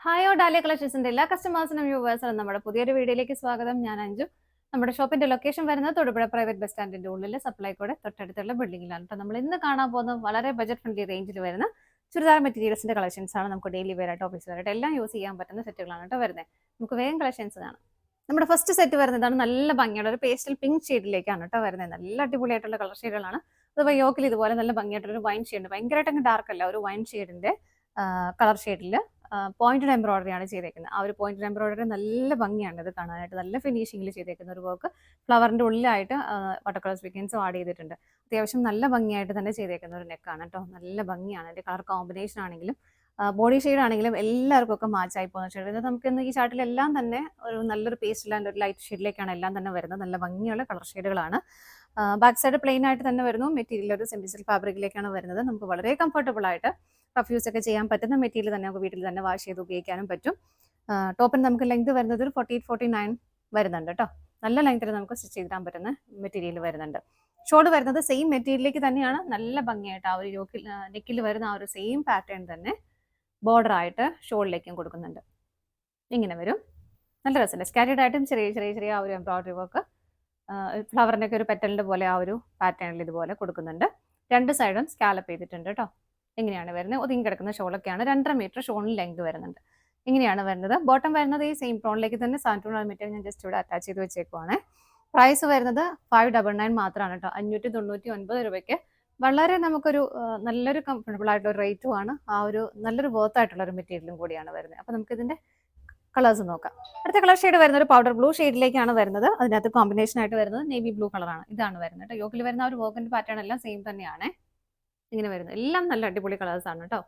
Hi dahlia കളക്ഷൻസിന്റെ എല്ലാ കസ്റ്റമേഴ്സിനും വ്യൂവേഴ്സിനും നമ്മുടെ പുതിയൊരു വീഡിയോയിലേക്ക് സ്വാഗതം. ഞാൻ അഞ്ജു. നമ്മുടെ ഷോപ്പിന്റെ ലൊക്കേഷൻ വരുന്നത് തൊടുപുഴ പ്രൈവറ്റ് ബസ് സ്റ്റാൻഡിന്റെ ഉള്ളിൽ സപ്ലൈക്കോടെ തൊട്ടടുത്തുള്ള ബിൽഡിംഗിലാണ് കേട്ടോ. നമ്മൾ ഇന്ന് കാണാൻ പോകുന്നത് വളരെ ബജറ്റ് ഫ്രണ്ട്ലി റേഞ്ചിൽ വരുന്ന ചുരിദാർ മെറ്റീരിയൽസിന്റെ കളക്ഷൻസ് ആണ്. നമുക്ക് ഡെയിലി വെയർ ആയിട്ട് ഓഫീസ് വെയർ ആയിട്ട് എല്ലാം യൂസ് ചെയ്യാൻ പറ്റുന്ന സെറ്റുകളാണ് കേട്ടോ വരുന്നത്. നമുക്ക് വേഗം കളക്ഷൻസ് കാണാം. നമ്മുടെ ഫസ്റ്റ് സെറ്റ് വരുന്നതാണ് നല്ല ഭംഗിയുള്ള ഒരു പേസ്റ്റൽ പിങ്ക് ഷെയ്ഡിലേക്കാണ് കേട്ടോ വരുന്നത്. നല്ല അടിപൊളിയായിട്ടുള്ള കളർ ഷെയ്ഡുകളാണ്. അതുപോലെ യോക്കിൽ ഇതുപോലെ നല്ല ഭംഗിയായിട്ടുള്ള ഒരു വൈൻ ഷെയ്ഡ്, ഭയങ്കരമായിട്ട് അങ്ങ് ഡാർക്ക് അല്ല, ഒരു വൈൻ ഷെയ്ഡിന്റെ കളർ ഷെയ്ഡിൽ പോയിന്റഡ് എംബ്രോയിഡറി ആണ് ചെയ്തേക്കുന്നത്. ആ ഒരു പോയിന്റഡ് എംബ്രോയിഡറി നല്ല ഭംഗിയാണ് ഇത് കാണാനായിട്ട്. നല്ല ഫിനിഷിംഗിൽ ചെയ്തേക്കുന്ന ഒരു വർക്ക്. ഫ്ലവറിന്റെ ഉള്ളിലായിട്ട് വാട്ടർ കളർ സ്വീക്കൻസും ആഡ് ചെയ്തിട്ടുണ്ട്. അത്യാവശ്യം നല്ല ഭംഗിയായിട്ട് തന്നെ ചെയ്തേക്കുന്ന ഒരു നെക്കാണ് കേട്ടോ. നല്ല ഭംഗിയാണ്. അതിന്റെ കളർ കോമ്പിനേഷൻ ആണെങ്കിലും ബോഡി ഷെയ്ഡ് ആണെങ്കിലും എല്ലാവർക്കും ഒക്കെ മാച്ച് ആയി പോകുന്ന ഷെയ്ഡ്. ഇത് നമുക്ക് ഇന്ന് ഈ ചാർട്ടിലെല്ലാം തന്നെ ഒരു നല്ലൊരു പേസ്റ്റൽ ആൻഡ് ഒരു ലൈറ്റ് ഷെയ്ഡിലേക്കാണ് എല്ലാം തന്നെ വരുന്നത്. നല്ല ഭംഗിയുള്ള കളർ ഷെയ്ഡുകളാണ്. ബാക്ക് സൈഡ് പ്ലെയിൻ ആയിട്ട് തന്നെ വരുന്നു. മെറ്റീരിയൽ ഒരു സെമിസിൽ ഫാബ്രിക്കിലേക്കാണ് വരുന്നത്. നമുക്ക് വളരെ കംഫർട്ടബിൾ ആയിട്ട് റഫ് ഒക്കെ ചെയ്യാൻ പറ്റുന്ന മെറ്റീരിയൽ തന്നെ നമുക്ക് വീട്ടിൽ തന്നെ വാഷ് ചെയ്ത് ഉപയോഗിക്കാനും പറ്റും. ടോപ്പിന് നമുക്ക് ലെങ്ത് വരുന്നത് ഒരു 48-49 വരുന്നുണ്ട് കേട്ടോ. നല്ല ലെങ്ത്തിൽ നമുക്ക് സ്റ്റിച്ച് ചെയ്തിടാൻ പറ്റുന്ന മെറ്റീരിയൽ വരുന്നുണ്ട്. ഷോൾഡ് വരുന്നത് സെയിം മെറ്റീരിയലിലേക്ക് തന്നെയാണ്. നല്ല ഭംഗിയായിട്ട് ആ ഒരു യോക്കിൽ നെക്കിൽ വരുന്ന ആ ഒരു സെയിം പാറ്റേൺ തന്നെ ബോർഡർ ആയിട്ട് ഷോളിലേക്കും കൊടുക്കുന്നുണ്ട്. ഇങ്ങനെ വരും. നല്ല രസമല്ലേ? സ്കാറ്റേഡ് ആയിട്ടും ചെറിയ ചെറിയ ചെറിയ ആ ഒരു എംബ്രോയിഡറി വർക്ക്, ഫ്ലവറിൻ്റെ ഒക്കെ ഒരു പെറ്റലിൻ്റെ പോലെ ആ ഒരു പാറ്റേണിൽ ഇതുപോലെ കൊടുക്കുന്നുണ്ട്. രണ്ട് സൈഡും സ്കാലപ്പ് ചെയ്തിട്ടുണ്ട് കേട്ടോ. ഇങ്ങനെയാണ് വരുന്നത്. ഒതുങ്ങി കിടക്കുന്ന ഷോളൊക്കെയാണ്. 2.5 മീറ്റർ ഷോളിന് ലെങ്ത് വരുന്നുണ്ട്. ഇങ്ങനെയാണ് വരുന്നത്. ബോട്ടം വരുന്നത് ഈ സെയിം ടോണിലേക്ക് തന്നെ സാൻറ്റൂൺ മെറ്റീരിയൽ ഞാൻ ജസ്റ്റ് ഇവിടെ അറ്റാച്ച് ചെയ്ത് വെച്ചേക്കുവാണ്. പ്രൈസ് വരുന്നത് 599 മാത്രമാണ് കേട്ടോ. 599 രൂപയ്ക്ക് വളരെ നമുക്കൊരു നല്ലൊരു കംഫർട്ടബിൾ ആയിട്ടുള്ള ഒരു റേറ്റുമാണ്. ആ ഒരു നല്ലൊരു വർത്ത് ആയിട്ടുള്ള ഒരു മെറ്റീരിയലും കൂടിയാണ് വരുന്നത്. അപ്പോൾ നമുക്ക് ഇതിന്റെ കളേഴ്സ് നോക്കാം. അടുത്ത കളർ ഷെയ്ഡ് വരുന്നത് ഒരു പൗഡർ ബ്ലൂ ഷെയ്ഡിലേക്കാണ് വരുന്നത്. അതിനകത്ത് കോമ്പിനേഷൻ ആയിട്ട് വരുന്നത് നേവി ബ്ലൂ കളറാണ്. ഇതാണ് വരുന്നത്. യോക്കിൽ വരുന്ന ആ ഒരു വർക്കിന്റെ പാറ്റേൺ എല്ലാം സെയിം തന്നെയാണ്. ഇങ്ങനെ വരുന്നത് എല്ലാം നല്ല അടിപൊളി കളേഴ്സ് ആണ് കേട്ടോ.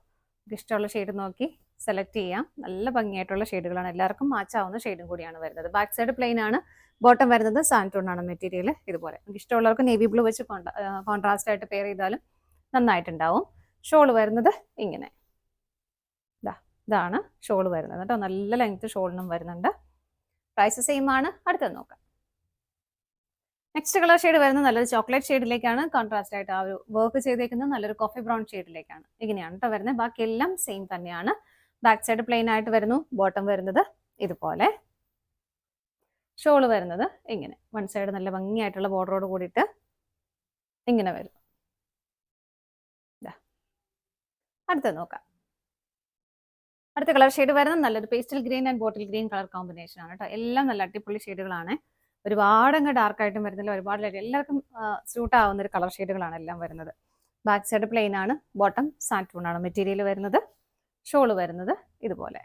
ഇഷ്ടമുള്ള ഷെയ്ഡ് നോക്കി സെലക്ട് ചെയ്യാം. നല്ല ഭംഗിയായിട്ടുള്ള ഷെയ്ഡുകളാണ്. എല്ലാവർക്കും മാച്ച് ആവുന്ന ഷെയ്ഡും കൂടിയാണ് വരുന്നത്. ബാക്ക് സൈഡ് പ്ലെയിൻ ആണ്. ബോട്ടം വരുന്നത് സാൻറ്റൂൺ ആണ് മെറ്റീരിയൽ. ഇതുപോലെ ഇഷ്ടമുള്ളവർക്ക് നേവി ബ്ലൂ വെച്ച് കോൺട്രാസ്റ്റ് ആയിട്ട് പെയർ ചെയ്താലും നന്നായിട്ടുണ്ടാവും. ഷോൾ വരുന്നത് ഇങ്ങനെ, ഇതാണ് ഷോൾ വരുന്നത് കേട്ടോ. നല്ല ലെങ്ത് ഷോളിനും വരുന്നുണ്ട്. പ്രൈസ് സെയിം ആണ്. അടുത്തത് നോക്കാം. നെക്സ്റ്റ് കളർ ഷെയ്ഡ് വരുന്നത് നല്ലൊരു ചോക്ലേറ്റ് ഷെയ്ഡിലേക്കാണ്. കോൺട്രാസ്റ്റ് ആയിട്ട് ആ ഒരു വർക്ക് ചെയ്തേക്കുന്നത് നല്ലൊരു കോഫി ബ്രൗൺ ഷെയ്ഡിലേക്കാണ്. ഇങ്ങനെയാണ് കേട്ടോ വരുന്നത്. ബാക്കി എല്ലാം സെയിം തന്നെയാണ്. ബാക്ക് സൈഡ് പ്ലെയിൻ ആയിട്ട് വരുന്നു. ബോട്ടം വരുന്നത് ഇതുപോലെ. ഷോള് വരുന്നത് ഇങ്ങനെ, വൺ സൈഡ് നല്ല ഭംഗിയായിട്ടുള്ള ബോർഡറോട് കൂടിയിട്ട് ഇങ്ങനെ വരും. അടുത്തത് നോക്കാം. അടുത്ത കളർ ഷെയ്ഡ് വരുന്നത് നല്ലൊരു pastel green and bottle green colour combination ആണ് കേട്ടോ. എല്ലാം നല്ല അടിപൊളി ഷെയ്ഡുകളാണ്. ഒരുപാട് അങ്ങ് ഡാർക്ക് ആയിട്ടും വരുന്നില്ല, ഒരുപാട് എല്ലാവർക്കും സ്യൂട്ട് ആവുന്ന ഒരു കളർ ഷെയ്ഡുകളാണ് എല്ലാം വരുന്നത്. ബാക്ക് സൈഡ് പ്ലെയിൻ ആണ്. ബോട്ടം സാൻറ്റൂൺ ആണ് മെറ്റീരിയൽ വരുന്നത്. ഷോള് വരുന്നത് ഇതുപോലെ.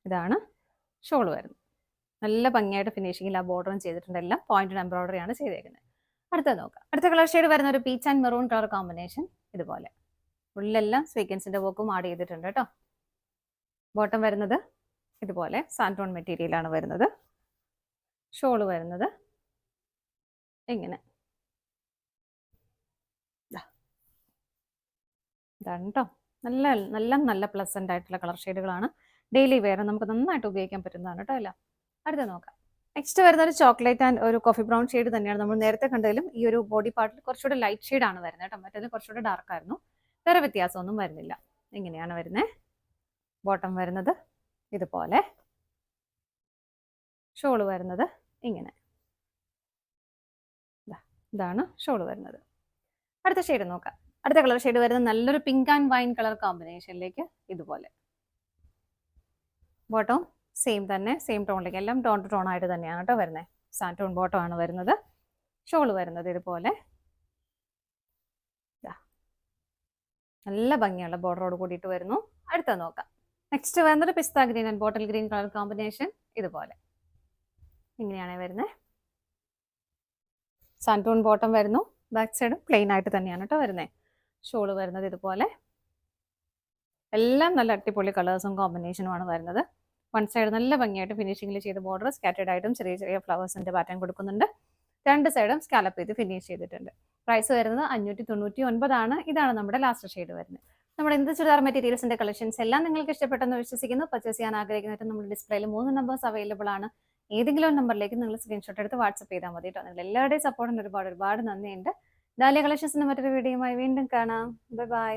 ഇതാണ് ഷോള് വരുന്നത്. നല്ല ഭംഗിയായിട്ട് ഫിനിഷിങ്ങിൽ ആ ബോർഡറും ചെയ്തിട്ടുണ്ട്. എല്ലാം പോയിന്റഡ് എംബ്രോയിഡറി ആണ് ചെയ്തേക്കുന്നത്. അടുത്തത് നോക്കാം. അടുത്ത കളർ ഷെയ്ഡ് വരുന്ന ഒരു peach and maroon colour combination. ഇതുപോലെ ഉള്ളിലെല്ലാം സ്വീക്കൻസിന്റെ വർക്കും ആഡ് ചെയ്തിട്ടുണ്ട് കേട്ടോ. ബോട്ടം വരുന്നത് ഇതുപോലെ സാൻറ്റൂൺ മെറ്റീരിയലാണ് വരുന്നത്. ഷോള് വരുന്നത് ഇങ്ങനെ, ഇതാണ് കേട്ടോ. നല്ല നല്ല നല്ല പ്ലസന്റ് ആയിട്ടുള്ള കളർ ഷെയ്ഡുകളാണ്. ഡെയിലി വെയർ നമുക്ക് നന്നായിട്ട് ഉപയോഗിക്കാൻ പറ്റുന്നതാണ് കേട്ടോ എല്ലാം. അടുത്ത നോക്കാം. നെക്സ്റ്റ് വരുന്ന ഒരു ചോക്ലേറ്റ് ആൻഡ് ഒരു കോഫി ബ്രൗൺ ഷെയ്ഡ് തന്നെയാണ്. നമ്മൾ നേരത്തെ കണ്ടതിലും ഈ ഒരു ബോഡി പാർട്ടിൽ കുറച്ചുകൂടെ ലൈറ്റ് ഷെയ്ഡ് ആണ് വരുന്നത് കേട്ടോ. മറ്റേത് കുറച്ചുകൂടെ ഡാർക്ക് ആയിരുന്നു. വേറെ വ്യത്യാസമൊന്നും വരുന്നില്ല. ഇങ്ങനെയാണ് വരുന്നത്. ബോട്ടം വരുന്നത് ഇതുപോലെ. ഷോള് വരുന്നത് ഇങ്ങനെ. ഇതാണ് ഷോള് വരുന്നത്. അടുത്ത ഷെയ്ഡ് നോക്കാം. അടുത്ത കളർ ഷെയ്ഡ് വരുന്നത് നല്ലൊരു പിങ്ക് ആൻഡ് വൈൻ കളർ കോമ്പിനേഷനിലേക്ക് ഇതുപോലെ. ബോട്ടം സെയിം തന്നെ, സെയിം ടോണിലേക്ക്, എല്ലാം ടോൺ ടു ടോൺ ആയിട്ട് തന്നെയാണ് കേട്ടോ വരുന്നത്. സാൻറ്റൂൺ ബോട്ടം ആണ് വരുന്നത്. ഷോള് വരുന്നത് ഇതുപോലെ. നല്ല ഭംഗിയുള്ള ബോർഡറോട് കൂടിയിട്ട് വരുന്നു. അടുത്ത നോക്കാം. നെക്സ്റ്റ് വരുന്നത് പിസ്ത green and bottle green colour combination. ഇതുപോലെ ഇങ്ങനെയാണ് വരുന്നത്. സാൻറ്റൂൺ ബോട്ടം വരുന്നു. ബാക്ക് സൈഡ് പ്ലെയിൻ ആയിട്ട് തന്നെയാണ് കേട്ടോ വരുന്നത്. ഷോള് വരുന്നത് ഇതുപോലെ. എല്ലാം നല്ല അടിപൊളി കളേഴ്സും കോമ്പിനേഷനുമാണ് വരുന്നത്. വൺ സൈഡ് നല്ല ഭംഗിയായിട്ട് ഫിനിഷിംഗിൽ ചെയ്ത ബോർഡർ സ്കാറ്റേഡ് ആയിട്ടും ചെറിയ ചെറിയ ഫ്ലവേഴ്സിന്റെ പാറ്റേൺ കൊടുക്കുന്നുണ്ട്. രണ്ട് സൈഡും സ്കാലപ്പ് ചെയ്ത് ഫിനിഷ് ചെയ്തിട്ടുണ്ട്. പ്രൈസ് വരുന്നത് 599 ആണ്. ഇതാണ് നമ്മുടെ ലാസ്റ്റ് ഷെയ്ഡ് വരുന്നത്. നമ്മുടെ എന്ത് ചുരിദാർ മെറ്റീരിയൽസിന്റെ കളക്ഷൻസ് എല്ലാം നിങ്ങൾക്ക് ഇഷ്ടപ്പെട്ടെന്ന് വിശ്വസിക്കുന്നു. പർച്ചേസ് ചെയ്യാൻ ആഗ്രഹിക്കുന്നതായിട്ട് നമ്മുടെ ഡിസ്പ്ലേയിൽ 3 നമ്പേഴ്സ് അവൈലബിൾ ആണ്. ഏതെങ്കിലും ഒരു നമ്പറിലേക്ക് നിങ്ങൾ സ്ക്രീൻഷോട്ട് എടുത്ത് വാട്സ്ആപ്പ് ചെയ്താൽ മതി കേട്ടോ. നിങ്ങൾ എല്ലാവരുടെയും സപ്പോർട്ടിന് ഒരുപാട് നന്ദിയുണ്ട്. ഡാലിയ കളക്ഷൻസിന്റെ മറ്റൊരു വീഡിയോയുമായി വീണ്ടും കാണാം. Bye bye.